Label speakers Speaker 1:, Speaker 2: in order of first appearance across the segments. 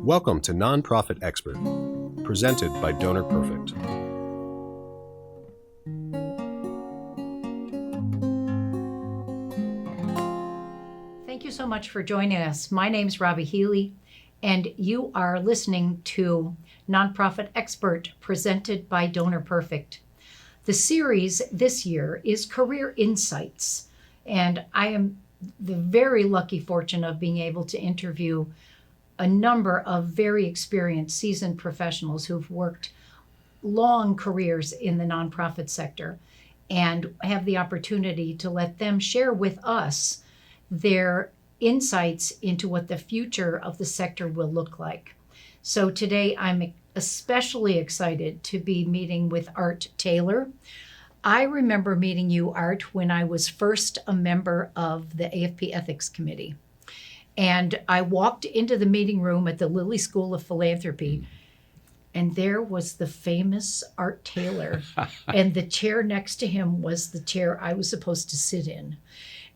Speaker 1: Welcome to Nonprofit Expert, presented by Donor Perfect.
Speaker 2: Thank you so much for joining us. My name is Robbe Healey, and you are listening to Nonprofit Expert, presented by Donor Perfect. The series this year is Career Insights, and I am the very lucky fortune of being able to interview a number of very experienced, seasoned professionals who've worked long careers in the nonprofit sector and have the opportunity to let them share with us their insights into what the future of the sector will look like. So today I'm especially excited to be meeting with Art Taylor. I remember meeting you, Art, when I was first a member of the AFP Ethics Committee. And I walked into the meeting room at the Lilly School of Philanthropy, and there was the famous Art Taylor, and the chair next to him was the chair I was supposed to sit in.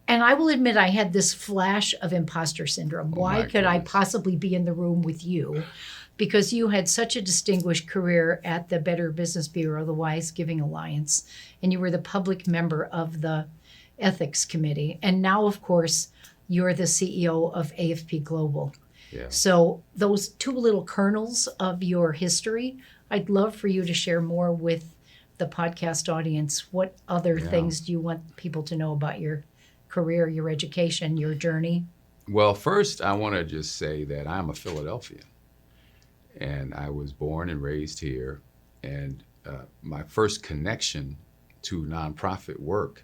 Speaker 2: And I will admit I had this flash of imposter syndrome. Why could I possibly be in the room with you? Because you had such a distinguished career at the Better Business Bureau, the Wise Giving Alliance, and you were the public member of the Ethics Committee. And now, of course, you're the CEO of AFP Global.
Speaker 3: Yeah.
Speaker 2: So those two little kernels of your history, I'd love for you to share more with the podcast audience. What other things do you want people to know about your career, your education, your journey?
Speaker 3: Well, first, I want to just say that I'm a Philadelphian, and I was born and raised here. And my first connection to nonprofit work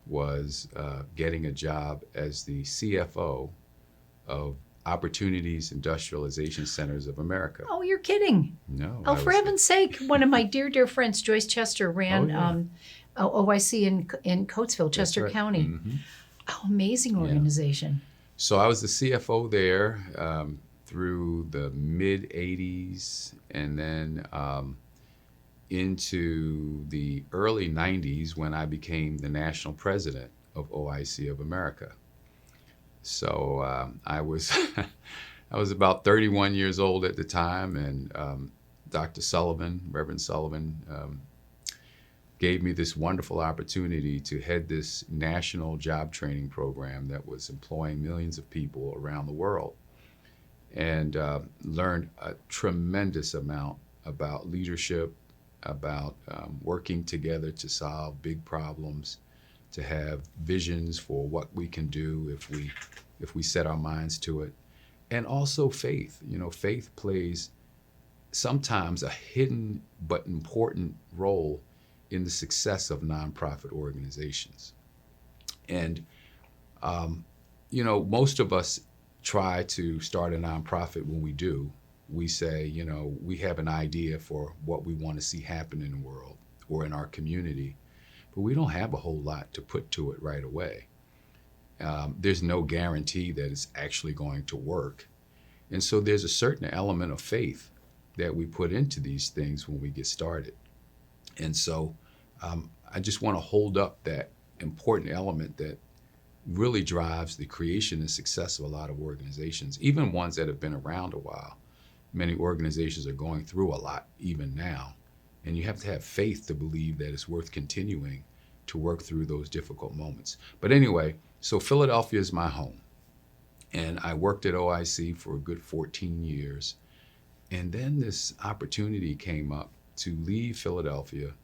Speaker 3: was getting a job as the CFO of Opportunities Industrialization Centers of America.
Speaker 2: Oh, you're kidding.
Speaker 3: No.
Speaker 2: Oh, for heaven's sake. One of my dear friends, Joyce Chester, ran OIC in Coatesville, Chester
Speaker 3: right.
Speaker 2: County.
Speaker 3: Mm-hmm.
Speaker 2: Oh, amazing organization.
Speaker 3: So I was the CFO there through the mid-'80s, and then into the early 90s when I became the national president of OIC of America. So I was I was about 31 years old at the time, and Dr. Sullivan, Reverend Sullivan, gave me this wonderful opportunity to head this national job training program that was employing millions of people around the world, and learned a tremendous amount about leadership, about working together to solve big problems, to have visions for what we can do if we set our minds to it, and also faith. You know, faith plays sometimes a hidden but important role in the success of nonprofit organizations. And you know, most of us try to start a nonprofit. When we do, we say, you know, we have an idea for what we want to see happen in the world or in our community, but we don't have a whole lot to put to it right away. There's no guarantee that it's actually going to work. And so there's a certain element of faith that we put into these things when we get started. And so I just want to hold up that important element that really drives the creation and success of a lot of organizations, even ones that have been around a while. Many organizations are going through a lot even now, and you have to have faith to believe that it's worth continuing to work through those difficult moments. But anyway, so Philadelphia is my home, and I worked at OIC for a good 14 years, and then this opportunity came up to leave Philadelphia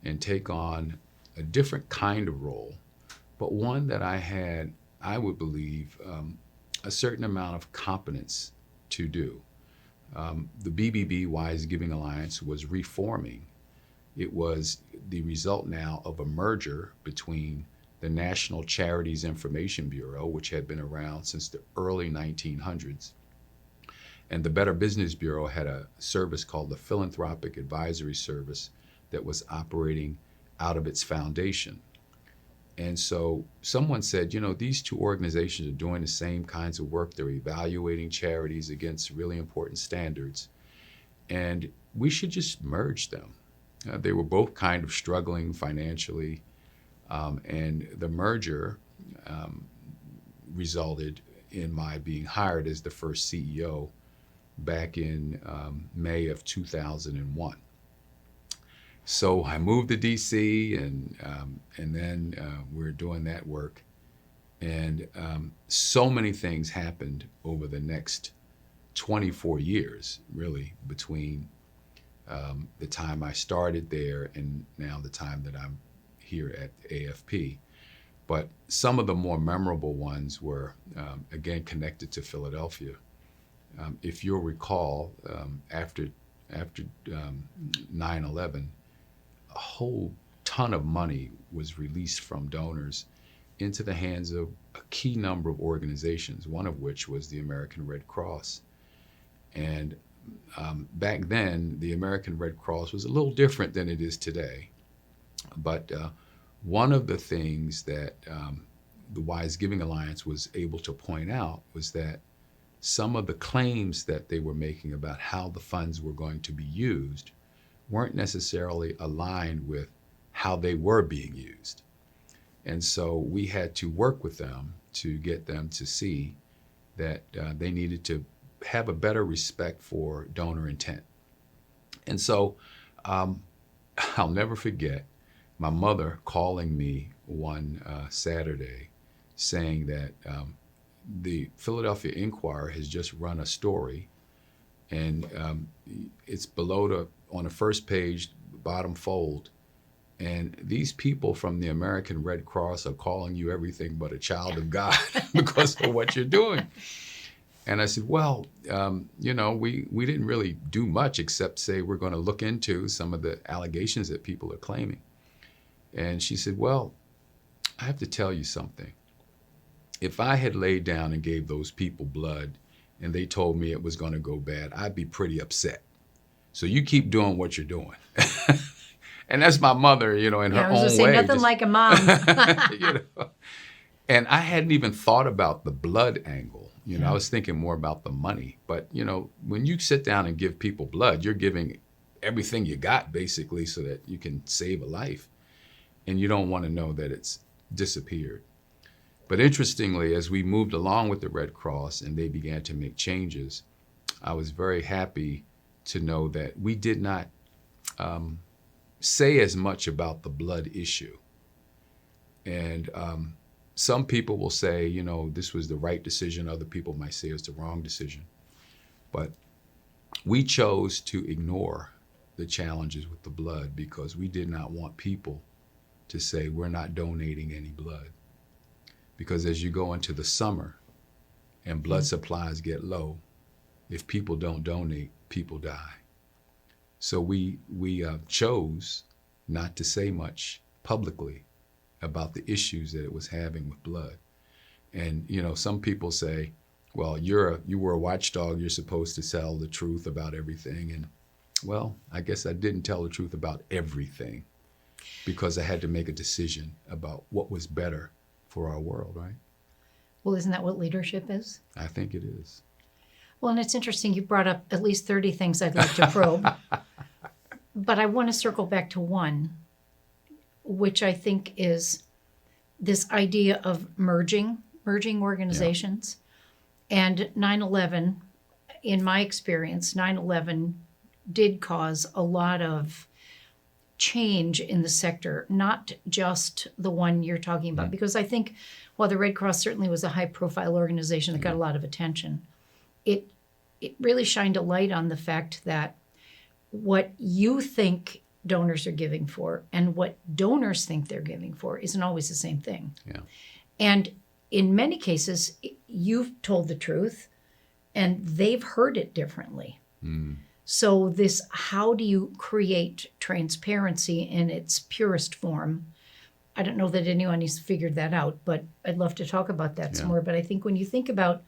Speaker 3: and take on a different kind of role, but one that I had, I would believe, a certain amount of competence to do. The BBB, Wise Giving Alliance, was reforming. It was the result now of a merger between the National Charities Information Bureau, which had been around since the early 1900s, and the Better Business Bureau had a service called the Philanthropic Advisory Service that was operating out of its foundation. And so someone said, you know, these two organizations are doing the same kinds of work. They're evaluating charities against really important standards, and we should just merge them. They were both kind of struggling financially, and the merger resulted in my being hired as the first CEO back in May of 2001. So I moved to DC, and then we're doing that work. And so many things happened over the next 24 years, really, between the time I started there and now the time that I'm here at AFP. But some of the more memorable ones were, again, connected to Philadelphia. If you'll recall, after 9/11, a whole ton of money was released from donors into the hands of a key number of organizations, one of which was the American Red Cross. And back then, the American Red Cross was a little different than it is today. But one of the things that the Wise Giving Alliance was able to point out was that some of the claims that they were making about how the funds were going to be used weren't necessarily aligned with how they were being used. And so we had to work with them to get them to see that they needed to have a better respect for donor intent. And so I'll never forget my mother calling me one Saturday saying that the Philadelphia Inquirer has just run a story, and it's below on the first page, bottom fold, and these people from the American Red Cross are calling you everything but a child of God because of what you're doing. And I said, well, we didn't really do much except say we're going to look into some of the allegations that people are claiming. And she said, well, I have to tell you something. If I had laid down and gave those people blood and they told me it was going to go bad, I'd be pretty upset. So you keep doing what you're doing. And that's my mother, in her own way.
Speaker 2: I was going to say, nothing like a mom.
Speaker 3: And I hadn't even thought about the blood angle. I was thinking more about the money. But, when you sit down and give people blood, you're giving everything you got, basically, so that you can save a life. And you don't want to know that it's disappeared. But interestingly, as we moved along with the Red Cross and they began to make changes, I was very happy to know that we did not say as much about the blood issue. And some people will say, this was the right decision. Other people might say it's the wrong decision. But we chose to ignore the challenges with the blood because we did not want people to say we're not donating any blood. Because as you go into the summer and blood supplies get low, if people don't donate, people die. So we chose not to say much publicly about the issues that it was having with blood. And some people say, well, you were a watchdog, you're supposed to tell the truth about everything. And well, I guess I didn't tell the truth about everything because I had to make a decision about what was better for our world, right?
Speaker 2: Well, isn't that what leadership is?
Speaker 3: I think it is.
Speaker 2: Well, and it's interesting, you brought up at least 30 things I'd like to probe. But I want to circle back to one, which I think is this idea of merging organizations. Yeah. And 9/11, in my experience, 9/11 did cause a lot of change in the sector, not just the one you're talking about, because I think while the Red Cross certainly was a high-profile organization that got a lot of attention, it really shined a light on the fact that what you think donors are giving for and what donors think they're giving for isn't always the same thing.
Speaker 3: Yeah.
Speaker 2: And in many cases, you've told the truth and they've heard it differently. Mm. So this, how do you create transparency in its purest form? I don't know that anyone has figured that out, but I'd love to talk about that some more. But I think when you think about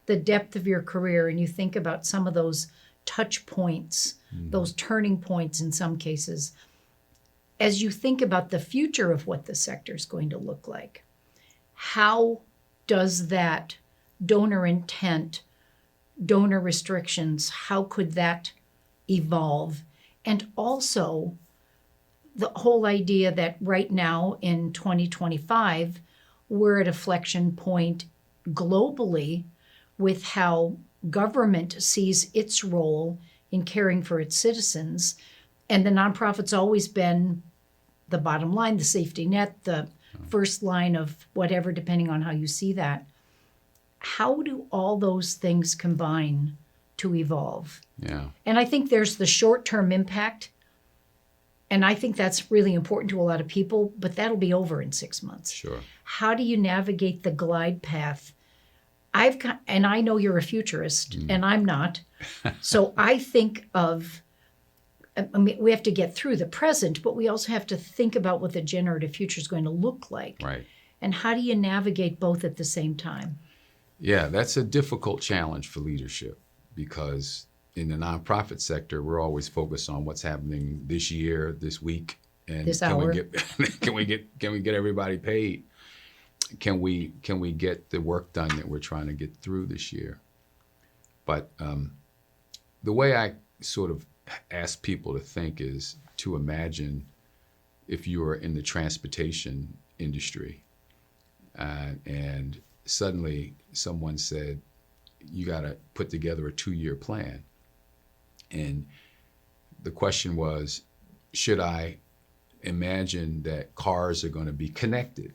Speaker 2: the depth of your career and you think about some of those touch points, those turning points in some cases, as you think about the future of what the sector is going to look like, how does that donor intent, donor restrictions, how could that evolve? And also the whole idea that right now in 2025, we're at a inflection point globally with how government sees its role in caring for its citizens, and the nonprofit's always been the bottom line, the safety net, the first line of whatever, depending on how you see that. How do all those things combine to evolve?
Speaker 3: Yeah.
Speaker 2: And I think there's the short-term impact, and I think that's really important to a lot of people, but that'll be over in 6 months.
Speaker 3: Sure.
Speaker 2: How do you navigate the glide path? And I know you're a futurist, and I'm not. So I think of, I mean, we have to get through the present, but we also have to think about what the generative future is going to look like.
Speaker 3: Right.
Speaker 2: And how do you navigate both at the same time?
Speaker 3: Yeah, that's a difficult challenge for leadership, because in the nonprofit sector, we're always focused on what's happening this year, this week, and
Speaker 2: This
Speaker 3: can
Speaker 2: hour.
Speaker 3: we get everybody paid? Can we get the work done that we're trying to get through this year? But the way I sort of ask people to think is to imagine if you were in the transportation industry and suddenly someone said, you got to put together a 2-year plan. And the question was, should I imagine that cars are going to be connected?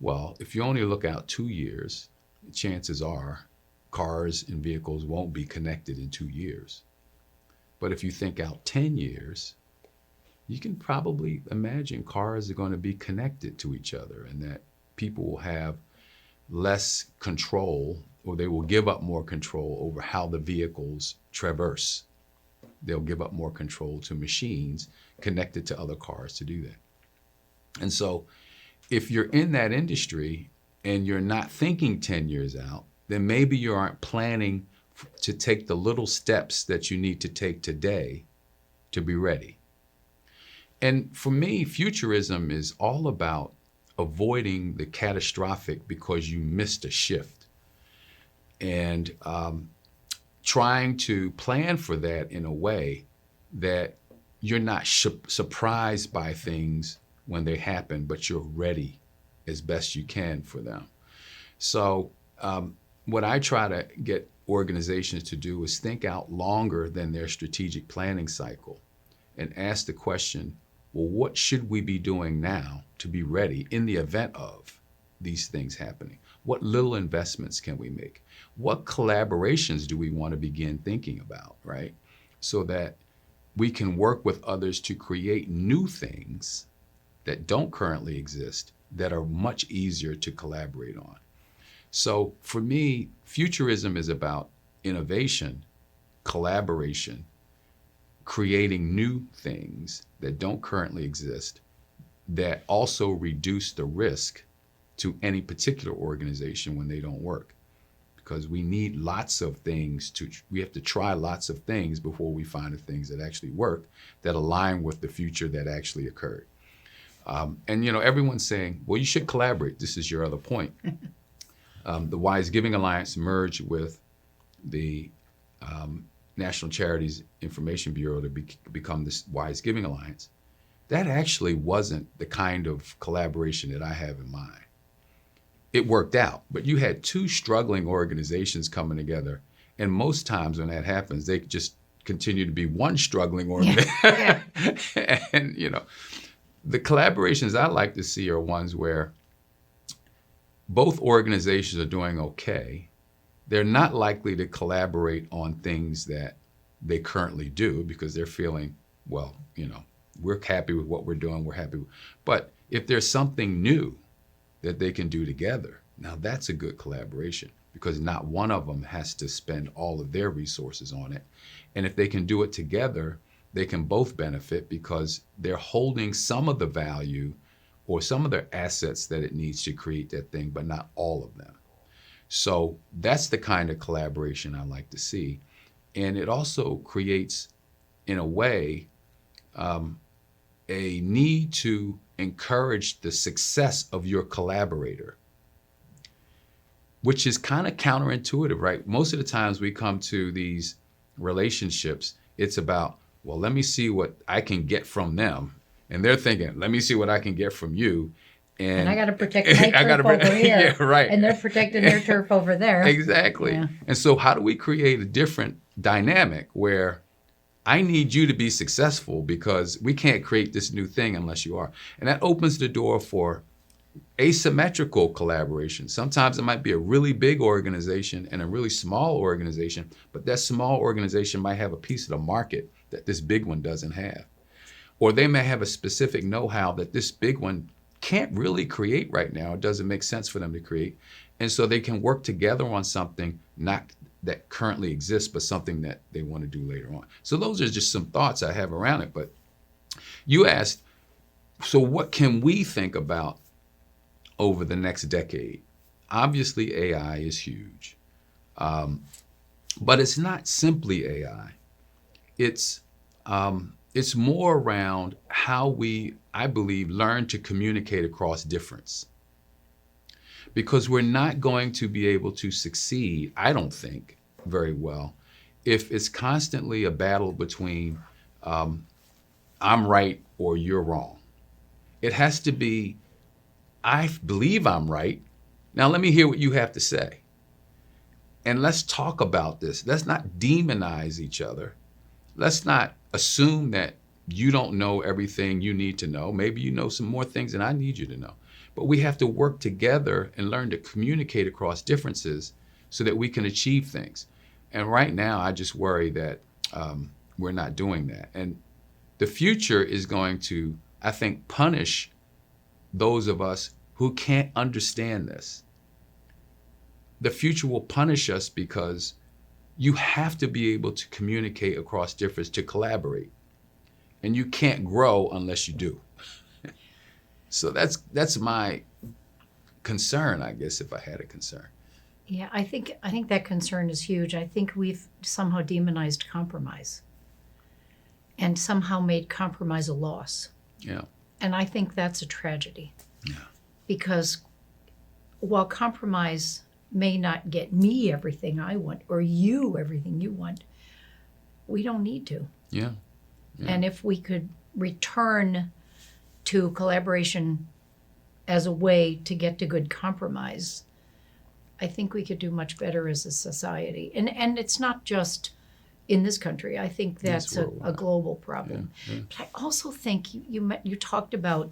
Speaker 3: Well, if you only look out 2 years, chances are cars and vehicles won't be connected in 2 years. But if you think out 10 years, you can probably imagine cars are going to be connected to each other, and that people will have less control, or they will give up more control over how the vehicles traverse. They'll give up more control to machines connected to other cars to do that. And so if you're in that industry and you're not thinking 10 years out, then maybe you aren't planning to take the little steps that you need to take today to be ready. And for me, futurism is all about avoiding the catastrophic because you missed a shift, and trying to plan for that in a way that you're not surprised by things when they happen, but you're ready as best you can for them. So what I try to get organizations to do is think out longer than their strategic planning cycle and ask the question, well, what should we be doing now to be ready in the event of these things happening? What little investments can we make? What collaborations do we want to begin thinking about, right? So that we can work with others to create new things that don't currently exist that are much easier to collaborate on. So for me, futurism is about innovation, collaboration, creating new things that don't currently exist, that also reduce the risk to any particular organization when they don't work. Because we need lots of things we have to try lots of things before we find the things that actually work, that align with the future that actually occurred. And everyone's saying, well, you should collaborate. This is your other point. The Wise Giving Alliance merged with the National Charities Information Bureau to become this Wise Giving Alliance. That actually wasn't the kind of collaboration that I have in mind. It worked out, but you had two struggling organizations coming together, and most times when that happens, they just continue to be one struggling organization.
Speaker 2: Yeah.
Speaker 3: And the collaborations I like to see are ones where both organizations are doing okay. They're not likely to collaborate on things that they currently do because they're feeling, well, we're happy with what we're doing, we're happy. But if there's something new that they can do together, now that's a good collaboration, because not one of them has to spend all of their resources on it. And if they can do it together, they can both benefit because they're holding some of the value or some of their assets that it needs to create that thing, but not all of them. So that's the kind of collaboration I like to see. And it also creates, in a way, a need to encourage the success of your collaborator, which is kind of counterintuitive, right? Most of the times we come to these relationships, it's about, well, let me see what I can get from them. And they're thinking, let me see what I can get from you.
Speaker 2: And I got to protect my turf over here.
Speaker 3: Yeah, right.
Speaker 2: And they're protecting their turf over there.
Speaker 3: Exactly.
Speaker 2: Yeah.
Speaker 3: And so how do we create a different dynamic where I need you to be successful because we can't create this new thing unless you are. And that opens the door for asymmetrical collaboration. Sometimes it might be a really big organization and a really small organization, but that small organization might have a piece of the market that this big one doesn't have. Or they may have a specific know-how that this big one can't really create right now. It doesn't make sense for them to create. And so they can work together on something not that currently exists, but something that they want to do later on. So those are just some thoughts I have around it. But you asked, so what can we think about over the next decade? Obviously, AI is huge. But it's not simply AI. It's more around how we, I believe, learn to communicate across difference. Because we're not going to be able to succeed, I don't think, very well, if it's constantly a battle between I'm right or you're wrong. It has to be, I believe I'm right. Now let me hear what you have to say. And let's talk about this. Let's not demonize each other. Let's not assume that you don't know everything you need to know. Maybe you know some more things than I need you to know. But we have to work together and learn to communicate across differences so that we can achieve things. And right now, I just worry that we're not doing that. And the future is going to, I think, punish those of us who can't understand this. The future will punish us because you have to be able to communicate across difference, to collaborate. And you can't grow unless you do. So that's my concern, I guess, if I had a concern.
Speaker 2: Yeah, I think that concern is huge. I think we've somehow demonized compromise and somehow made compromise a loss.
Speaker 3: Yeah.
Speaker 2: And I think that's a tragedy.
Speaker 3: Yeah.
Speaker 2: Because while compromise may not get me everything I want or you everything you want, we don't need to.
Speaker 3: Yeah.
Speaker 2: And if we could return to collaboration as a way to get to good compromise, I think we could do much better as a society. And it's not just in this country. I think that's a global problem.
Speaker 3: Yeah.
Speaker 2: But I also think you talked about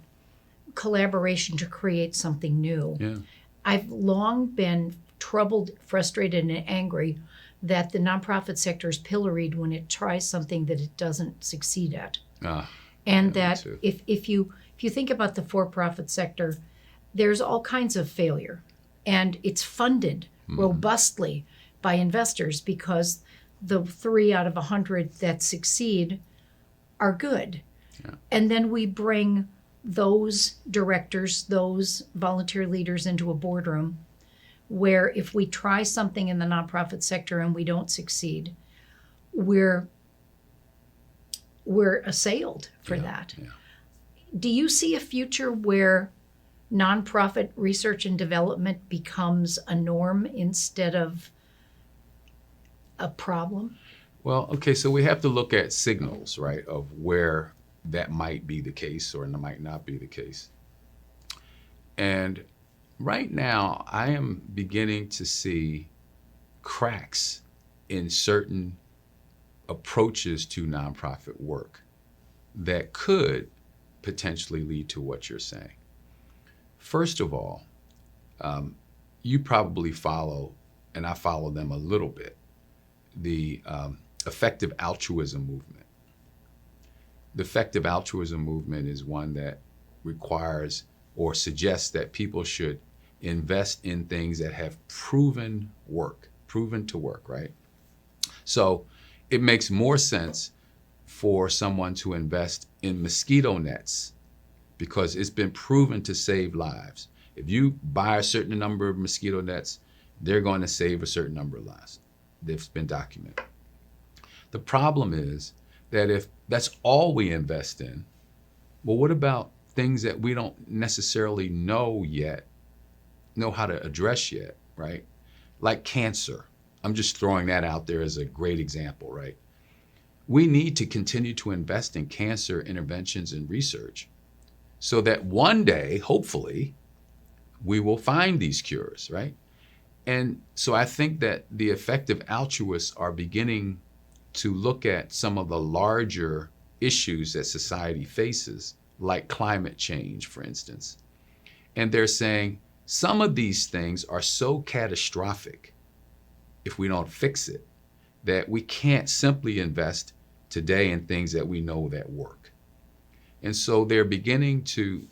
Speaker 2: collaboration to create something new.
Speaker 3: Yeah.
Speaker 2: I've long been troubled, frustrated, and angry that the nonprofit sector is pilloried when it tries something that it doesn't succeed at. And that if you think about the for-profit sector, there's all kinds of failure. And it's funded robustly by investors because the 3 out of 100 that succeed are good.
Speaker 3: Yeah.
Speaker 2: And then we bring those directors, those volunteer leaders into a boardroom where if we try something in the nonprofit sector and we don't succeed, we're assailed for that.
Speaker 3: Yeah.
Speaker 2: Do you see a future where nonprofit research and development becomes a norm instead of a problem?
Speaker 3: Well, okay, so we have to look at signals, right, of where that might be the case or might not be the case. And right now, I am beginning to see cracks in certain approaches to nonprofit work that could potentially lead to what you're saying. First of all, you probably follow, and I follow them a little bit, the effective altruism movement. The effective altruism movement is one that requires or suggests that people should invest in things that have proven to work, right? So it makes more sense for someone to invest in mosquito nets because it's been proven to save lives. If you buy a certain number of mosquito nets, they're going to save a certain number of lives. It's been documented. The problem is that if that's all we invest in, well, what about things that we don't necessarily know how to address yet, right? Like cancer. I'm just throwing that out there as a great example, right? We need to continue to invest in cancer interventions and research so that one day, hopefully, we will find these cures, right? And so I think that the effective altruists are beginning to look at some of the larger issues that society faces, like climate change, for instance. And they're saying some of these things are so catastrophic if we don't fix it that we can't simply invest today in things that we know that work. And so they're beginning to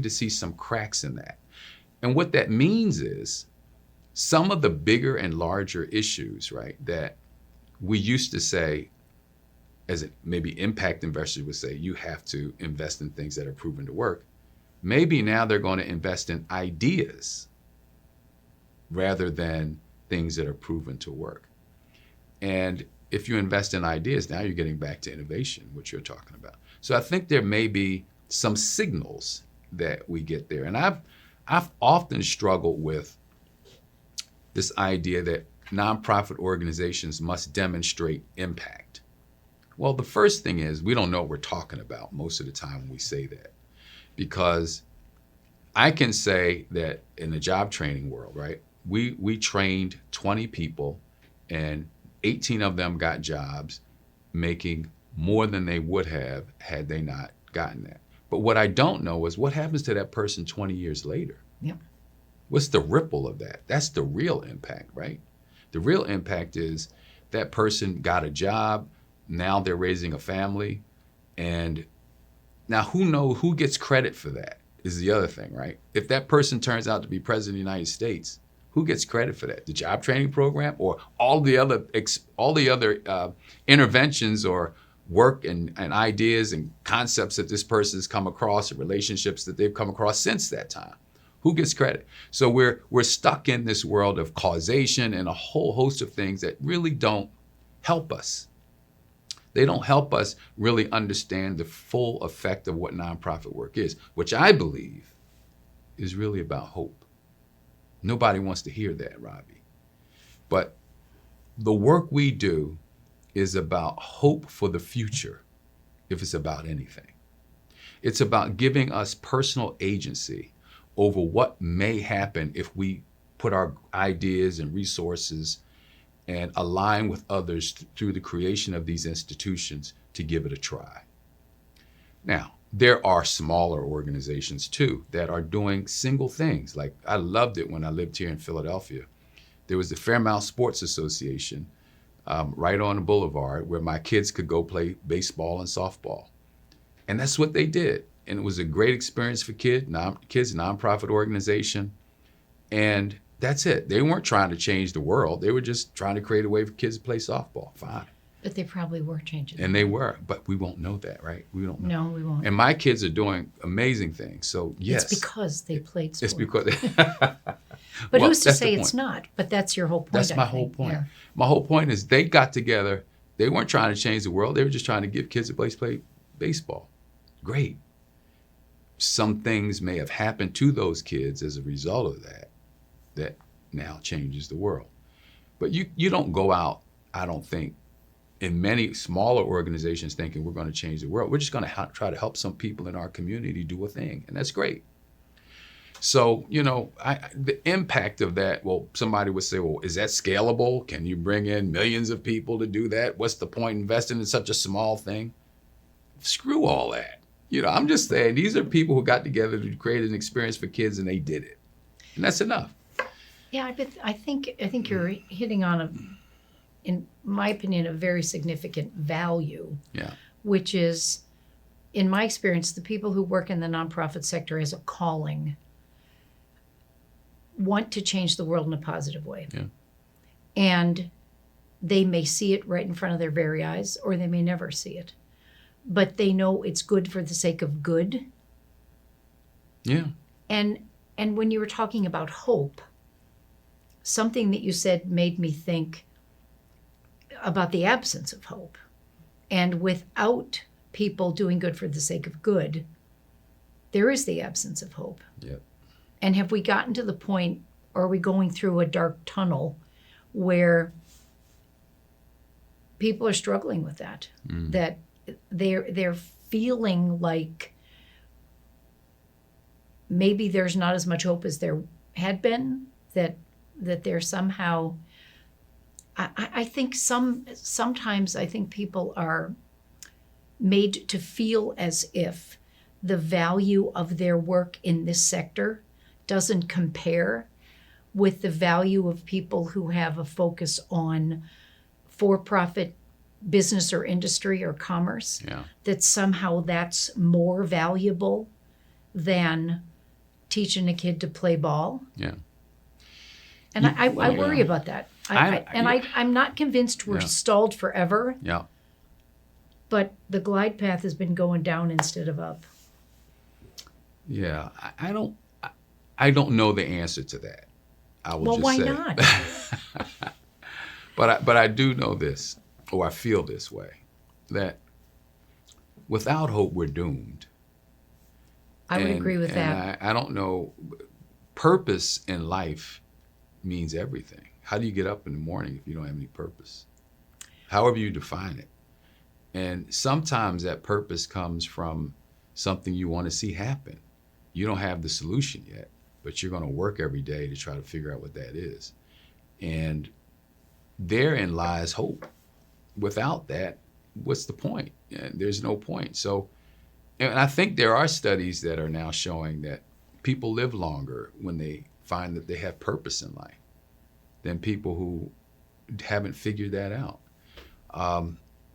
Speaker 3: see some cracks in that. And what that means is some of the bigger and larger issues, right, that we used to say, as maybe impact investors would say, you have to invest in things that are proven to work. Maybe now they're going to invest in ideas rather than things that are proven to work. And if you invest in ideas, now you're getting back to innovation, which you're talking about. So I think there may be some signals that we get there. And I've often struggled with this idea that nonprofit organizations must demonstrate impact. Well, the first thing is we don't know what we're talking about most of the time when we say that. Because I can say that in the job training world, right, we trained 20 people and 18 of them got jobs making more than they would have had they not gotten that. But what I don't know is what happens to that person 20 years later.
Speaker 2: Yep.
Speaker 3: What's the ripple of that? That's the real impact, right? The real impact is that person got a job, now they're raising a family, and now who gets credit for that is the other thing, right? If that person turns out to be president of the United States, who gets credit for that? The job training program or all the other interventions or work and ideas and concepts that this person has come across and relationships that they've come across since that time? Who gets credit? So we're stuck in this world of causation and a whole host of things that really don't help us. They don't help us really understand the full effect of what nonprofit work is, which I believe is really about hope. Nobody wants to hear that, Robbie. But the work we do is about hope for the future, if it's about anything. It's about giving us personal agency over what may happen if we put our ideas and resources and align with others through the creation of these institutions to give it a try. Now, there are smaller organizations too that are doing single things. Like I loved it when I lived here in Philadelphia. There was the Fairmount Sports Association right on the boulevard where my kids could go play baseball and softball. And that's what they did. And it was a great experience for kids, nonprofit organization. And that's it. They weren't trying to change the world. They were just trying to create a way for kids to play softball. Fine.
Speaker 2: But they probably were changing.
Speaker 3: And they were, but we won't know that, right? We don't know.
Speaker 2: No, we won't.
Speaker 3: And my kids are doing amazing things. So yes.
Speaker 2: It's because they played sport.
Speaker 3: It's because
Speaker 2: But
Speaker 3: well,
Speaker 2: who's to
Speaker 3: that's the
Speaker 2: say
Speaker 3: point.
Speaker 2: it's not? But that's your whole point.
Speaker 3: That's my whole point. Yeah. My whole point is they got together. They weren't trying to change the world. They were just trying to give kids a place to play baseball. Great. Some things may have happened to those kids as a result of that now changes the world. But you don't go out, I don't think, in many smaller organizations thinking we're going to change the world. We're just going to try to help some people in our community do a thing, and that's great. So, the impact of that, well, somebody would say, well, is that scalable? Can you bring in millions of people to do that? What's the point investing in such a small thing? Screw all that. I'm just saying these are people who got together to create an experience for kids and they did it. And that's enough.
Speaker 2: Yeah, I think you're hitting on in my opinion, a very significant value.
Speaker 3: Yeah.
Speaker 2: Which is, in my experience, the people who work in the nonprofit sector as a calling want to change the world in a positive way.
Speaker 3: Yeah.
Speaker 2: And they may see it right in front of their very eyes, or they may never see it. But they know it's good for the sake of good.
Speaker 3: Yeah.
Speaker 2: And when you were talking about hope, something that you said made me think about the absence of hope. And without people doing good for the sake of good, there is the absence of hope.
Speaker 3: Yep.
Speaker 2: And have we gotten to the point, or are we going through a dark tunnel where people are struggling with that? That they're feeling like maybe there's not as much hope as there had been, that there's somehow, I think sometimes I think people are made to feel as if the value of their work in this sector doesn't compare with the value of people who have a focus on for-profit business or industry or commerce.
Speaker 3: Yeah.
Speaker 2: That somehow that's more valuable than teaching a kid to play ball.
Speaker 3: Yeah.
Speaker 2: And I worry about that. I'm not convinced we're
Speaker 3: Yeah.
Speaker 2: stalled forever,
Speaker 3: Yeah.
Speaker 2: but the glide path has been going down instead of up.
Speaker 3: Yeah. I don't know the answer to that. I will
Speaker 2: Well,
Speaker 3: just
Speaker 2: why
Speaker 3: say.
Speaker 2: not?
Speaker 3: But I do know this, or I feel this way, that without hope, we're doomed.
Speaker 2: I would agree with that.
Speaker 3: I don't know. Purpose in life means everything. How do you get up in the morning if you don't have any purpose? However you define it. And sometimes that purpose comes from something you want to see happen. You don't have the solution yet, but you're going to work every day to try to figure out what that is. And therein lies hope. Without that, what's the point? And there's no point. So, and I think there are studies that are now showing that people live longer when they find that they have purpose in life than people who haven't figured that out.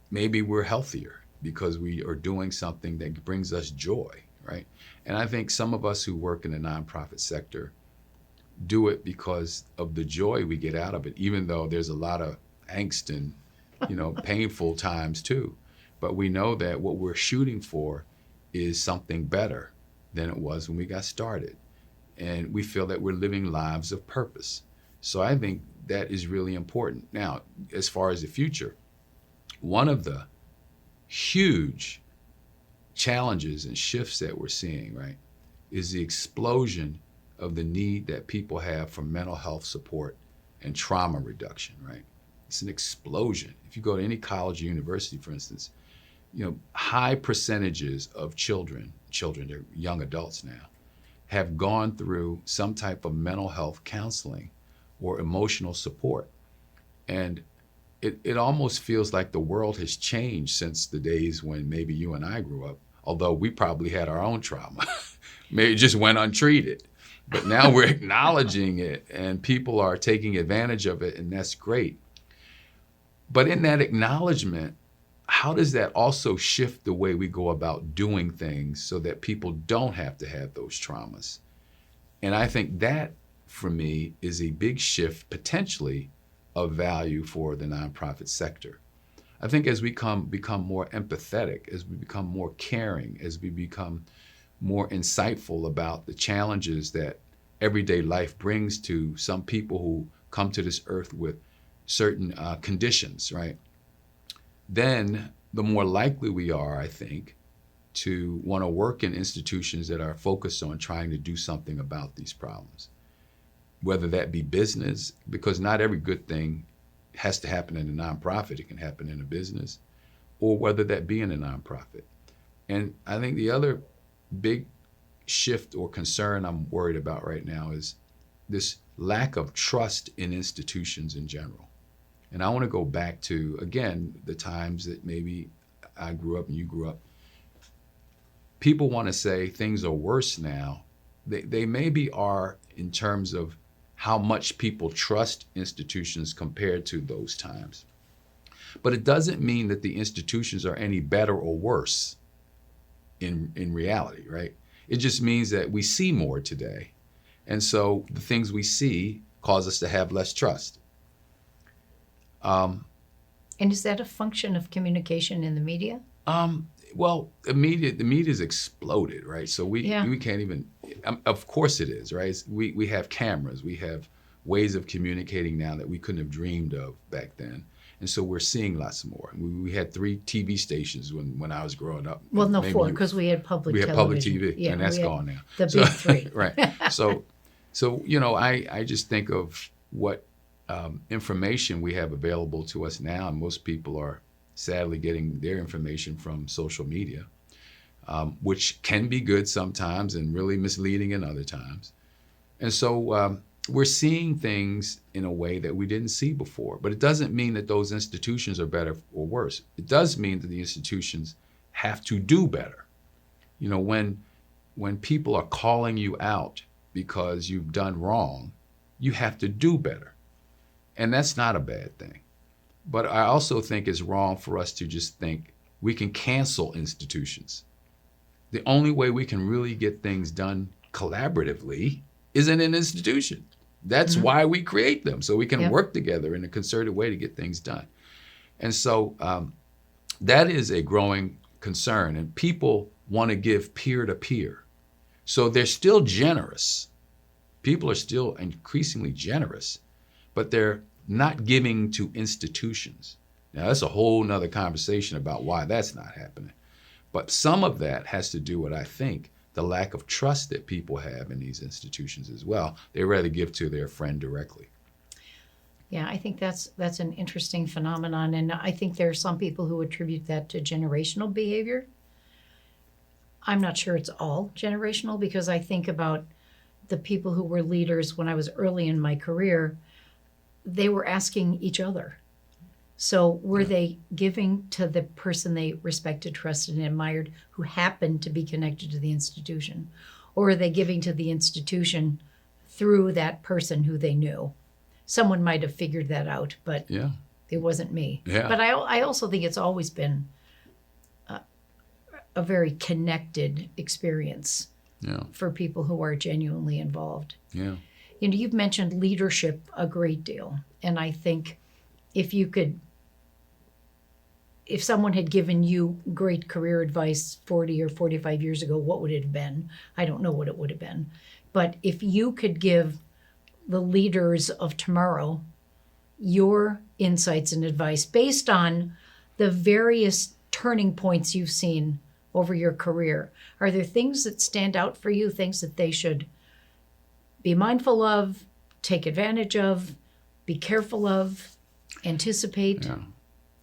Speaker 3: Maybe we're healthier because we are doing something that brings us joy, right? And I think some of us who work in the nonprofit sector do it because of the joy we get out of it, even though there's a lot of angst and, painful times too. But we know that what we're shooting for is something better than it was when we got started. And we feel that we're living lives of purpose. So I think that is really important. Now, as far as the future, one of the huge challenges and shifts that we're seeing, right, is the explosion of the need that people have for mental health support and trauma reduction, right? It's an explosion. If you go to any college or university, for instance, high percentages of children, they're young adults now, have gone through some type of mental health counseling or emotional support. And it almost feels like the world has changed since the days when maybe you and I grew up, although we probably had our own trauma. Maybe it just went untreated. But now we're acknowledging it and people are taking advantage of it, and that's great. But in that acknowledgement, how does that also shift the way we go about doing things so that people don't have to have those traumas? And I think that, for me, is a big shift potentially of value for the nonprofit sector. I think as we become more empathetic, as we become more caring, as we become more insightful about the challenges that everyday life brings to some people who come to this earth with certain conditions, right? Then the more likely we are, I think, to want to work in institutions that are focused on trying to do something about these problems. Whether that be business, because not every good thing has to happen in a nonprofit, it can happen in a business, or whether that be in a nonprofit. And I think the other big shift or concern I'm worried about right now is this lack of trust in institutions in general. And I want to go back to, again, the times that maybe I grew up and you grew up. People want to say things are worse now. They maybe are in terms of how much people trust institutions compared to those times. But it doesn't mean that the institutions are any better or worse in reality, right? It just means that we see more today. And so the things we see cause us to have less trust.
Speaker 2: And is that a function of communication in the media?
Speaker 3: Well, the media's exploded, right? So we can't even, of course it is, right? We have cameras, we have ways of communicating now that we couldn't have dreamed of back then. And so we're seeing lots more. We had 3 TV stations when I was growing up.
Speaker 2: Well, no, 4, because we had public television.
Speaker 3: We had public TV, and that's gone now.
Speaker 2: The big 3.
Speaker 3: Right. So I just think of what information we have available to us now, and most people are sadly getting their information from social media. which can be good sometimes and really misleading in other times. And so we're seeing things in a way that we didn't see before. But it doesn't mean that those institutions are better or worse. It does mean that the institutions have to do better. You know, when people are calling you out because you've done wrong, you have to do better. And that's not a bad thing. But I also think it's wrong for us to just think we can cancel institutions. The only way we can really get things done collaboratively is in an institution. That's why we create them, so we can work together in a concerted way to get things done. And so that is a growing concern, and people want to give peer to peer. So they're still generous. People are still increasingly generous, but they're not giving to institutions. Now, that's a whole nother conversation about why that's not happening. But some of that has to do with, I think, the lack of trust that people have in these institutions as well. They rather give to their friend directly.
Speaker 2: Yeah, I think that's an interesting phenomenon, and I think there are some people who attribute that to generational behavior. I'm not sure it's all generational, because I think about the people who were leaders when I was early in my career. They were asking each other. So were they giving to the person they respected, trusted, and admired who happened to be connected to the institution? Or are they giving to the institution through that person who they knew? Someone might have figured that out, but it wasn't me.
Speaker 3: Yeah.
Speaker 2: But I also think it's always been a very connected experience for people who are genuinely involved.
Speaker 3: Yeah.
Speaker 2: You know, you've mentioned leadership a great deal. And I think if someone had given you great career advice 40 or 45 years ago, what would it have been? I don't know what it would have been. But if you could give the leaders of tomorrow your insights and advice based on the various turning points you've seen over your career, are there things that stand out for you, things that they should be mindful of, take advantage of, be careful of, anticipate?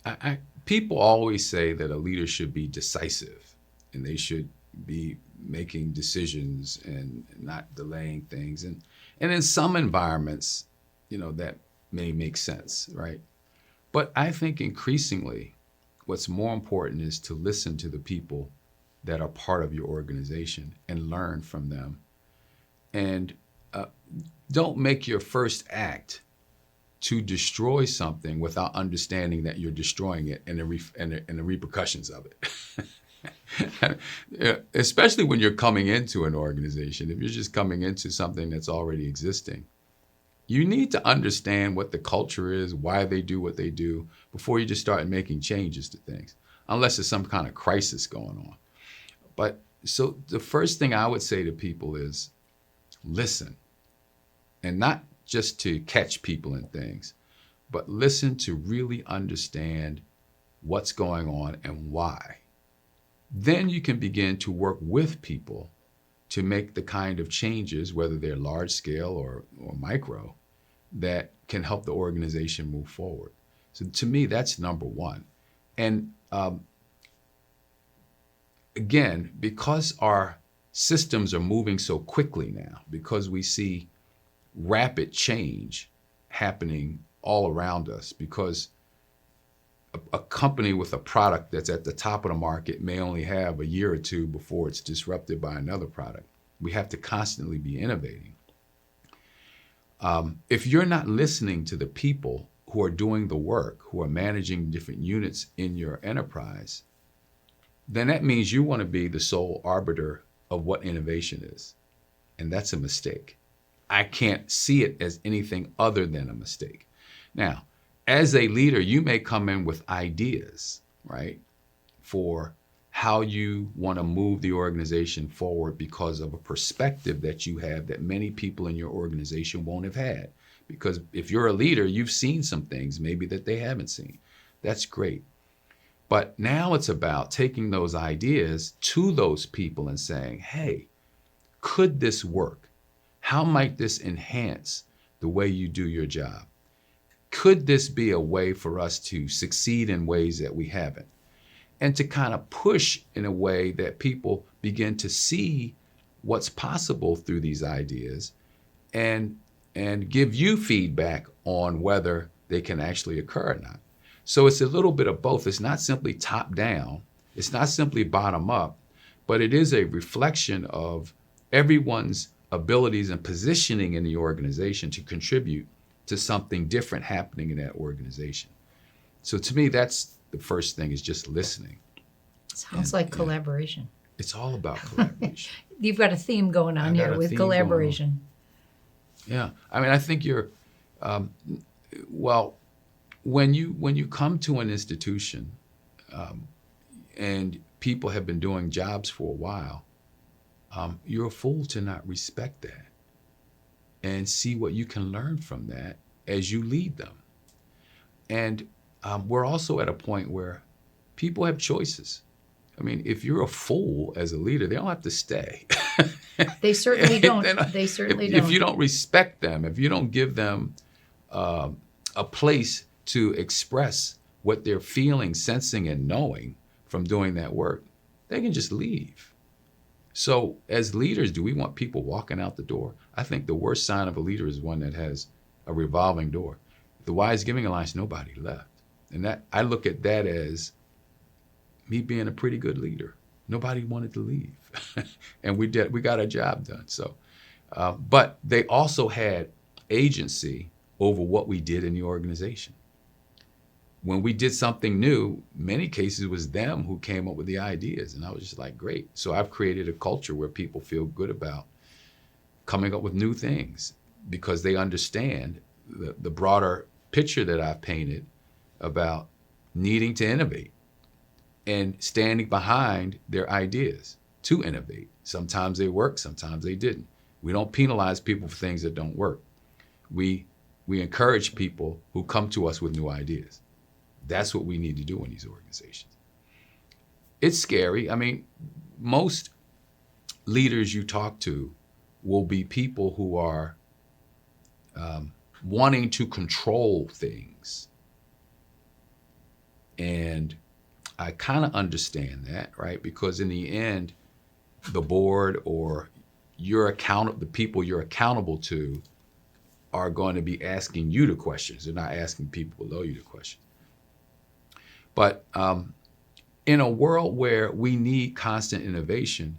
Speaker 3: Yeah. People always say that a leader should be decisive and they should be making decisions and not delaying things. And in some environments, you know, that may make sense, right? But I think increasingly what's more important is to listen to the people that are part of your organization and learn from them. And don't make your first act to destroy something without understanding that you're destroying it and the repercussions of it. Especially when you're coming into an organization. If you're just coming into something that's already existing, you need to understand what the culture is, why they do what they do, before you just start making changes to things, unless there's some kind of crisis going on. But so the first thing I would say to people is listen, and not just to catch people in things, but listen to really understand what's going on and why. Then you can begin to work with people to make the kind of changes, whether they're large scale or micro, that can help the organization move forward. So to me, that's number one. And again, because our systems are moving so quickly now, because we see rapid change happening all around us, because a company with a product that's at the top of the market may only have a year or two before it's disrupted by another product. We have to constantly be innovating. If you're not listening to the people who are doing the work, who are managing different units in your enterprise, then that means you want to be the sole arbiter of what innovation is. And that's a mistake. I can't see it as anything other than a mistake. Now, as a leader, you may come in with ideas, right, for how you want to move the organization forward because of a perspective that you have that many people in your organization won't have had. Because if you're a leader, you've seen some things maybe that they haven't seen. That's great. But now it's about taking those ideas to those people and saying, hey, could this work? How might this enhance the way you do your job? Could this be a way for us to succeed in ways that we haven't? and to kind of push in a way that people begin to see what's possible through these ideas and give you feedback on whether they can actually occur or not. So it's a little bit of both. It's not simply top down. It's not simply bottom up, but it is a reflection of everyone's abilities and positioning in the organization to contribute to something different happening in that organization. So to me, that's the first thing, is just listening.
Speaker 2: Sounds like collaboration.
Speaker 3: It's all about collaboration.
Speaker 2: You've got a theme going on here with collaboration.
Speaker 3: Yeah, I mean, I think you're, well, when you come to an institution and people have been doing jobs for a while, you're a fool to not respect that and see what you can learn from that as you lead them. And we're also at a point where people have choices. I mean, if you're a fool as a leader, they don't have to stay.
Speaker 2: They certainly don't. They certainly don't.
Speaker 3: If you don't respect them, if you don't give them a place to express what they're feeling, sensing, and knowing from doing that work, they can just leave. So as leaders, do we want people walking out the door? I think the worst sign of a leader is one that has a revolving door. The Wise Giving Alliance, nobody left. And that, I look at that as me being a pretty good leader. Nobody wanted to leave. And we got our job done. So, but they also had agency over what we did in the organization. When we did something new, many cases it was them who came up with the ideas. And I was just like, great. So I've created a culture where people feel good about coming up with new things because they understand the broader picture that I've painted about needing to innovate and standing behind their ideas to innovate. Sometimes they work, sometimes they didn't. We don't penalize people for things that don't work. We encourage people who come to us with new ideas. That's what we need to do in these organizations. It's scary. I mean, most leaders you talk to will be people who are wanting to control things. And I kind of understand that, right? Because in the end, the board or the people you're accountable to are going to be asking you the questions. They're not asking people below you the questions. But in a world where we need constant innovation,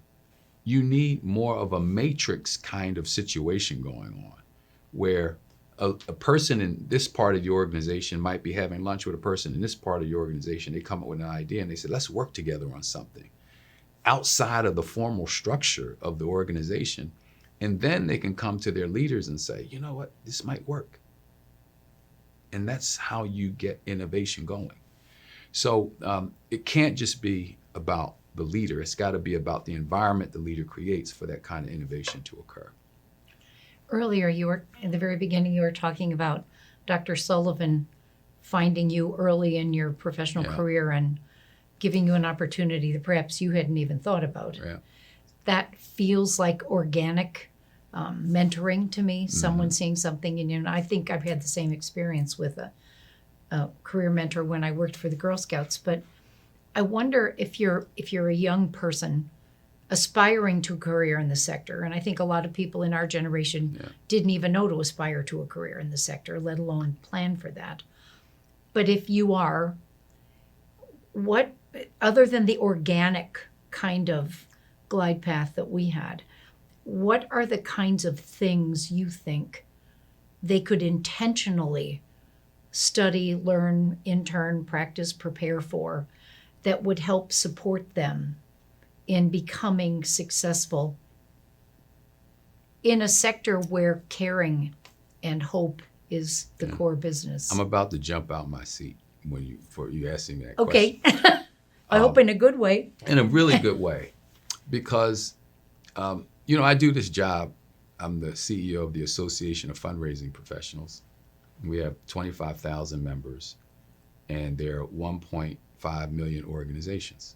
Speaker 3: you need more of a matrix kind of situation going on, where a person in this part of the organization might be having lunch with a person in this part of the organization. They come up with an idea and they say, let's work together on something outside of the formal structure of the organization. And then they can come to their leaders and say, you know what, this might work. And that's how you get innovation going. So it can't just be about the leader. It's got to be about the environment the leader creates for that kind of innovation to occur.
Speaker 2: Earlier, in the very beginning, you were talking about Dr. Sullivan finding you early in your professional career and giving you an opportunity that perhaps you hadn't even thought about.
Speaker 3: Yeah.
Speaker 2: That feels like organic mentoring to me, someone seeing something in you. And I think I've had the same experience with a career mentor when I worked for the Girl Scouts. But I wonder if you're a young person aspiring to a career in the sector, and I think a lot of people in our generation didn't even know to aspire to a career in the sector, let alone plan for that. But if you are, what, other than the organic kind of glide path that we had, what are the kinds of things you think they could intentionally study, learn, intern, practice, prepare for that would help support them in becoming successful in a sector where caring and hope is the core business?
Speaker 3: I'm about to jump out my seat when you asking me that
Speaker 2: question.
Speaker 3: Okay.
Speaker 2: I hope in a good way.
Speaker 3: In a really good way. Because, I do this job. I'm the CEO of the Association of Fundraising Professionals. We have 25,000 members, and there are 1.5 million organizations.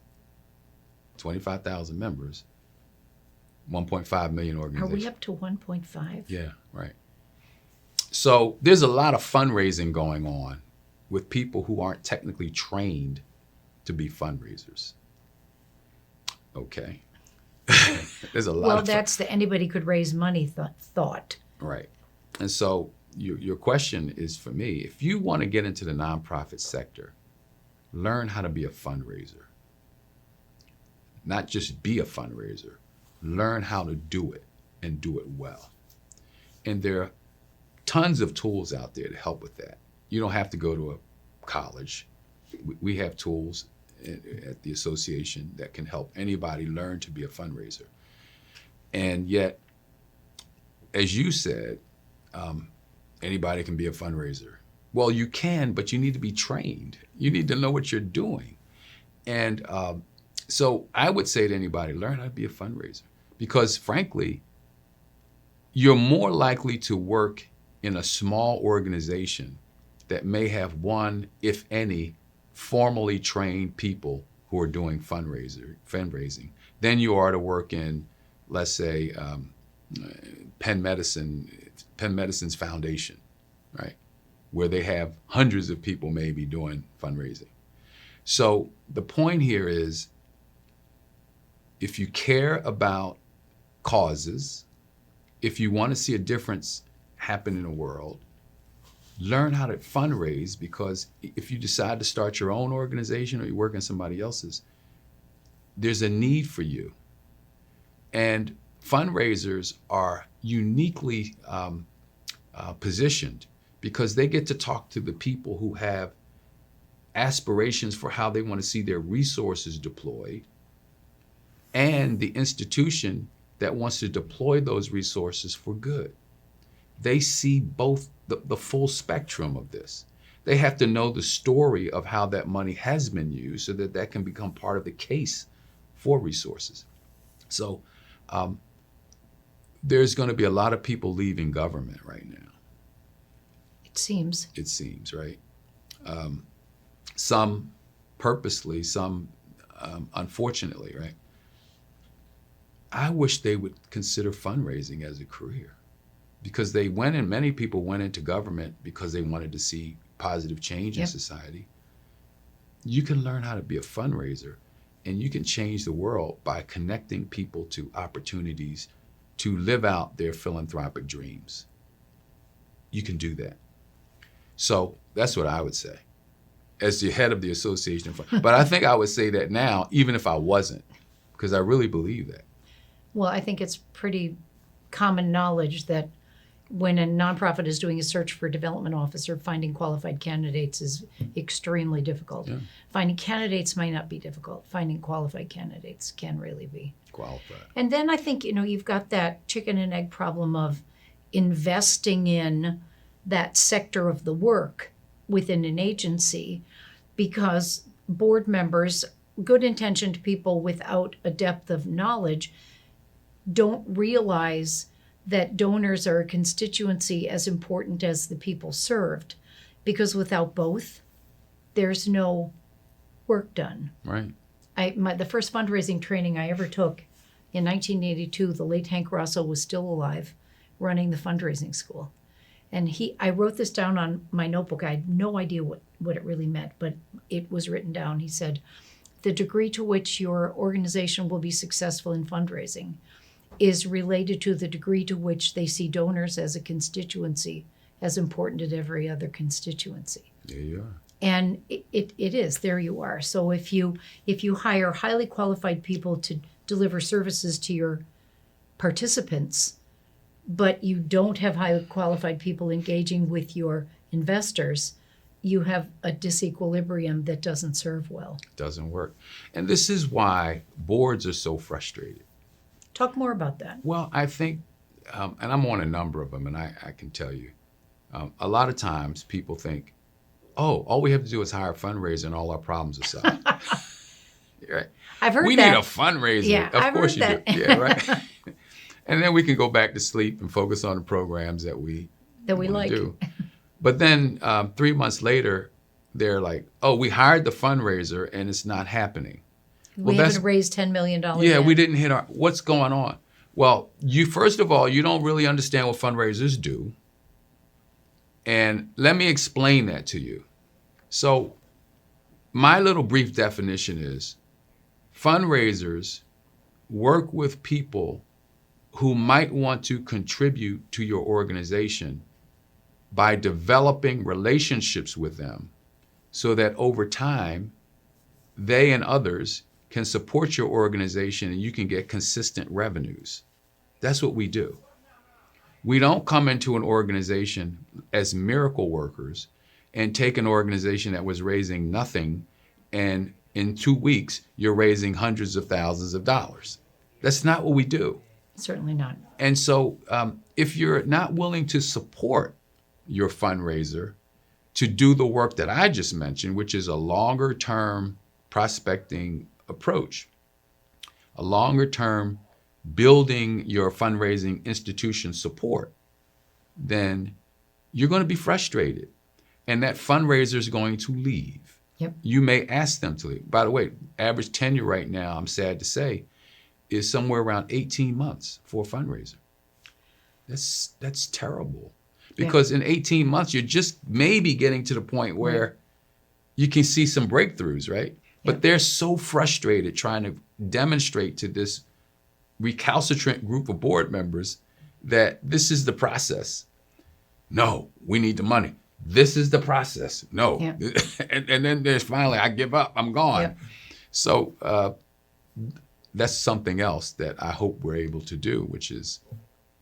Speaker 3: 25,000 members, 1.5 million organizations.
Speaker 2: Are we up to 1.5?
Speaker 3: Yeah, right. So there's a lot of fundraising going on with people who aren't technically trained to be fundraisers. Okay. There's a lot
Speaker 2: Well,
Speaker 3: of
Speaker 2: that's the anybody could raise money thought.
Speaker 3: Right. And so your question is for me, if you want to get into the nonprofit sector, learn how to be a fundraiser. Not just be a fundraiser, learn how to do it and do it well. And there are tons of tools out there to help with that. You don't have to go to a college. We have tools at the association that can help anybody learn to be a fundraiser. And yet, as you said, anybody can be a fundraiser. Well, you can, but you need to be trained. You need to know what you're doing. And so I would say to anybody, learn how to be a fundraiser. Because frankly, you're more likely to work in a small organization that may have one, if any, formally trained people who are doing fundraising than you are to work in, let's say, Penn Medicine's foundation, right? Where they have hundreds of people maybe doing fundraising. So the point here is, if you care about causes, if you want to see a difference happen in the world, learn how to fundraise, because if you decide to start your own organization or you work in somebody else's, there's a need for you. And fundraisers are uniquely positioned because they get to talk to the people who have aspirations for how they want to see their resources deployed, and the institution that wants to deploy those resources for good. They see both the full spectrum of this. They have to know the story of how that money has been used so that that can become part of the case for resources. So there's going to be a lot of people leaving government right now.
Speaker 2: It seems.
Speaker 3: It seems, right? Some purposely, some unfortunately, right? I wish they would consider fundraising as a career, because many people went into government because they wanted to see positive change in society. You can learn how to be a fundraiser, and you can change the world by connecting people to opportunities to live out their philanthropic dreams. You can do that. So that's what I would say as the head of the association. But I think I would say that now, even if I wasn't, because I really believe that.
Speaker 2: Well, I think it's pretty common knowledge that when a nonprofit is doing a search for a development officer, finding qualified candidates is extremely difficult.
Speaker 3: Yeah.
Speaker 2: Finding candidates might not be difficult. Finding qualified candidates can really be.
Speaker 3: Qualified.
Speaker 2: And then I think, you've got that chicken and egg problem of investing in that sector of the work within an agency, because board members, good-intentioned people without a depth of knowledge, don't realize that donors are a constituency as important as the people served, because without both, there's no work done.
Speaker 3: Right.
Speaker 2: The first fundraising training I ever took in 1982, the late Hank Rosso was still alive, running the fundraising school. And I wrote this down on my notebook. I had no idea what it really meant, but it was written down. He said, the degree to which your organization will be successful in fundraising is related to the degree to which they see donors as a constituency as important as every other constituency.
Speaker 3: There you are.
Speaker 2: And it is. There you are. So if you hire highly qualified people to deliver services to your participants, but you don't have highly qualified people engaging with your investors, you have a disequilibrium that doesn't serve well.
Speaker 3: Doesn't work. And this is why boards are so frustrated.
Speaker 2: Talk more about that.
Speaker 3: Well, I think, and I'm on a number of them, and I can tell you, a lot of times people think, oh, all we have to do is hire a fundraiser and all our problems are solved. Right?
Speaker 2: I've heard
Speaker 3: we
Speaker 2: that.
Speaker 3: need a fundraiser.
Speaker 2: Yeah,
Speaker 3: of
Speaker 2: I've
Speaker 3: course
Speaker 2: heard
Speaker 3: you do.
Speaker 2: that.
Speaker 3: Yeah, right. And then we can go back to sleep and focus on the programs that we wanna
Speaker 2: like.
Speaker 3: do. But then 3 months later, they're like, oh, we hired the fundraiser and it's not happening.
Speaker 2: We haven't raised $10 million
Speaker 3: Yeah,
Speaker 2: yet.
Speaker 3: we didn't hit what's going on? Well, first of all, you don't really understand what fundraisers do. And let me explain that to you. So my little brief definition is fundraisers work with people who might want to contribute to your organization by developing relationships with them so that over time, they and others can support your organization and you can get consistent revenues. That's what we do. We don't come into an organization as miracle workers and take an organization that was raising nothing and in 2 weeks, you're raising hundreds of thousands of dollars. That's not what we do.
Speaker 2: Certainly not.
Speaker 3: And so if you're not willing to support your fundraiser to do the work that I just mentioned, which is a longer term prospecting approach, a longer term building your fundraising institution support, then you're going to be frustrated. And that fundraiser is going to leave.
Speaker 2: Yep.
Speaker 3: You may ask them to leave. By the way, average tenure right now, I'm sad to say, is somewhere around 18 months for a fundraiser. That's terrible. Because in 18 months, you're just maybe getting to the point where you can see some breakthroughs, right? But they're so frustrated trying to demonstrate to this recalcitrant group of board members that this is the process. No, we need the money. This is the process. No.
Speaker 2: Yeah.
Speaker 3: and then there's finally, I give up, I'm gone.
Speaker 2: Yeah.
Speaker 3: So that's something else that I hope we're able to do, which is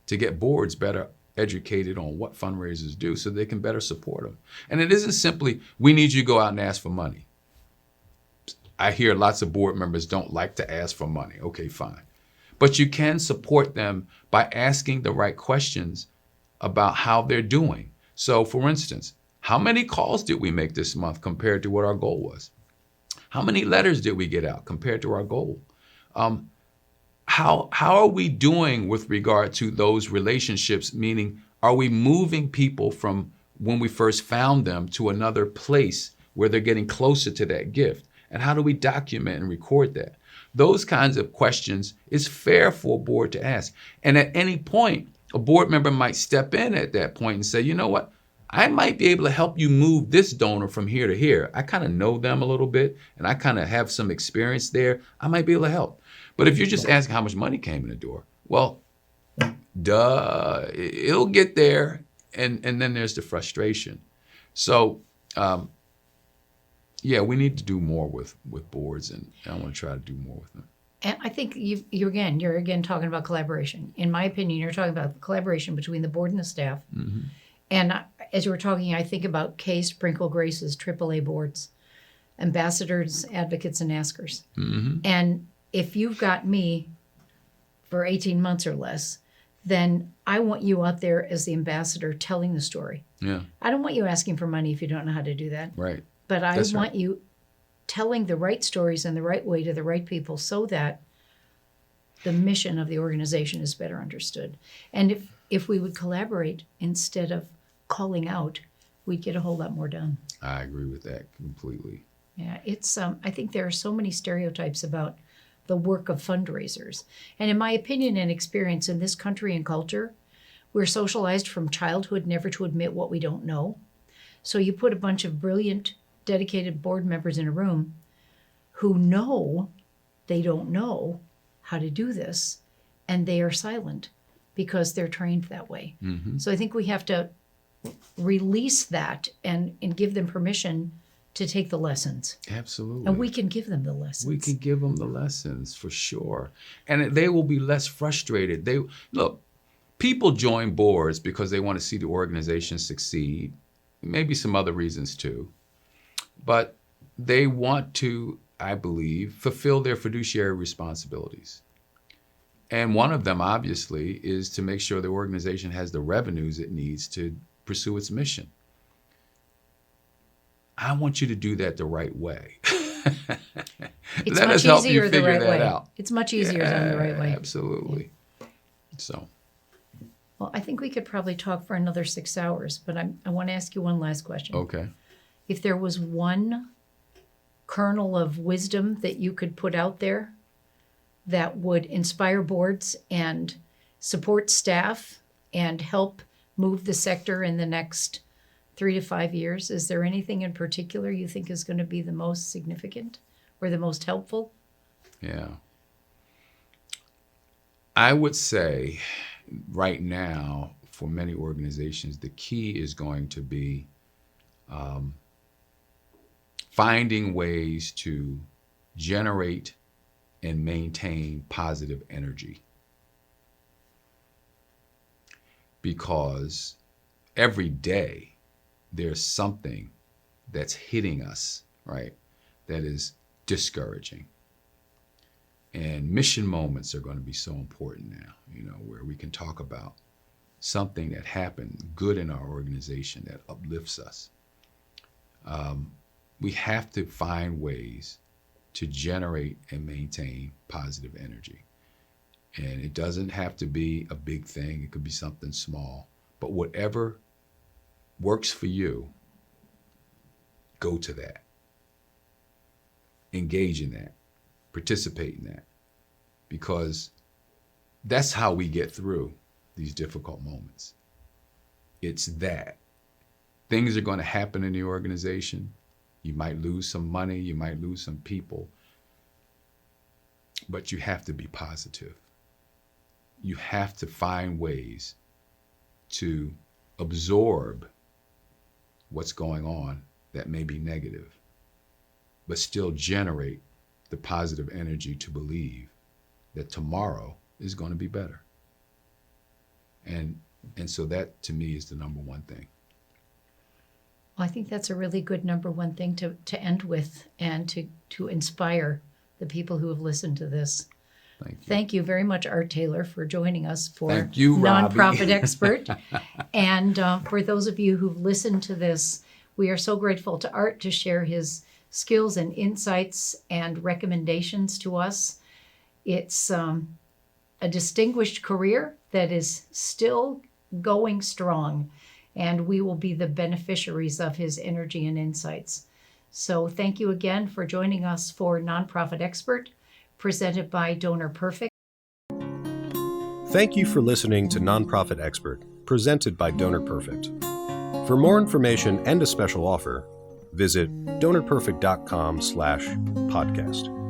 Speaker 3: to get boards better educated on what fundraisers do so they can better support them. And it isn't simply, we need you to go out and ask for money. I hear lots of board members don't like to ask for money. Okay, fine. But you can support them by asking the right questions about how they're doing. So for instance, how many calls did we make this month compared to what our goal was? How many letters did we get out compared to our goal? How are we doing with regard to those relationships? Meaning, are we moving people from when we first found them to another place where they're getting closer to that gift? And how do we document and record that? Those kinds of questions is fair for a board to ask. And at any point, a board member might step in at that point and say, you know what? I might be able to help you move this donor from here to here. I kind of know them a little bit and I kind of have some experience there. I might be able to help. But if you're just asking how much money came in the door, well, duh, it'll get there. And then there's the frustration. So, yeah, we need to do more with boards, and I want to try to do more with them.
Speaker 2: And I think you're again talking about collaboration. In my opinion, you're talking about collaboration between the board and the staff. Mm-hmm. And as you were talking, I think about K, Sprinkle, Graces, AAA boards, ambassadors, advocates, and askers. Mm-hmm. And if you've got me for 18 months or less, then I want you out there as the ambassador telling the story. Yeah. I don't want you asking for money if you don't know how to do that.
Speaker 3: Right.
Speaker 2: But I want you telling the right stories in the right way to the right people so that the mission of the organization is better understood. And if we would collaborate instead of calling out, we'd get a whole lot more done.
Speaker 3: I agree with that completely.
Speaker 2: Yeah, it's I think there are so many stereotypes about the work of fundraisers. And in my opinion and experience in this country and culture, we're socialized from childhood never to admit what we don't know. So you put a bunch of brilliant, dedicated board members in a room who know they don't know how to do this, and they are silent because they're trained that way. Mm-hmm. So I think we have to release that and give them permission to take the lessons.
Speaker 3: Absolutely.
Speaker 2: And we can give them the lessons.
Speaker 3: We can give them the lessons for sure. And they will be less frustrated. Look, people join boards because they want to see the organization succeed. Maybe some other reasons too. But they want to, I believe, fulfill their fiduciary responsibilities. And one of them, obviously, is to make sure the organization has the revenues it needs to pursue its mission. I want you to do that the right way.
Speaker 2: It's
Speaker 3: Let
Speaker 2: much
Speaker 3: us help
Speaker 2: easier
Speaker 3: you
Speaker 2: the
Speaker 3: figure
Speaker 2: right
Speaker 3: that
Speaker 2: way.
Speaker 3: out.
Speaker 2: It's much easier done the right way.
Speaker 3: Absolutely. Yeah. So.
Speaker 2: Well, I think we could probably talk for another 6 hours, but I want to ask you one last question.
Speaker 3: Okay.
Speaker 2: If there was one kernel of wisdom that you could put out there that would inspire boards and support staff and help move the sector in the next 3 to 5 years, is there anything in particular you think is going to be the most significant or the most helpful?
Speaker 3: Yeah. I would say right now, for many organizations, the key is going to be finding ways to generate and maintain positive energy. Because every day there's something that's hitting us, right, that is discouraging. And mission moments are going to be so important now, where we can talk about something that happened good in our organization that uplifts us. We have to find ways to generate and maintain positive energy. And it doesn't have to be a big thing. It could be something small. But whatever works for you, go to that. Engage in that. Participate in that. Because that's how we get through these difficult moments. It's that. Things are going to happen in the organization. You might lose some money. You might lose some people. But you have to be positive. You have to find ways to absorb what's going on that may be negative, but still generate the positive energy to believe that tomorrow is going to be better. And so that, to me, is the number one thing.
Speaker 2: Well, I think that's a really good number one thing to end with and to inspire the people who have listened to this. Thank you very much, Art Taylor, for joining us for
Speaker 3: Thank you, Robbe.
Speaker 2: Nonprofit Expert. And for those of you who've listened to this, we are so grateful to Art to share his skills and insights and recommendations to us. It's a distinguished career that is still going strong, and we will be the beneficiaries of his energy and insights. So thank you again for joining us for Nonprofit Expert, presented by Donor Perfect.
Speaker 1: Thank you for listening to Nonprofit Expert, presented by Donor Perfect. For more information and a special offer, visit donorperfect.com/podcast.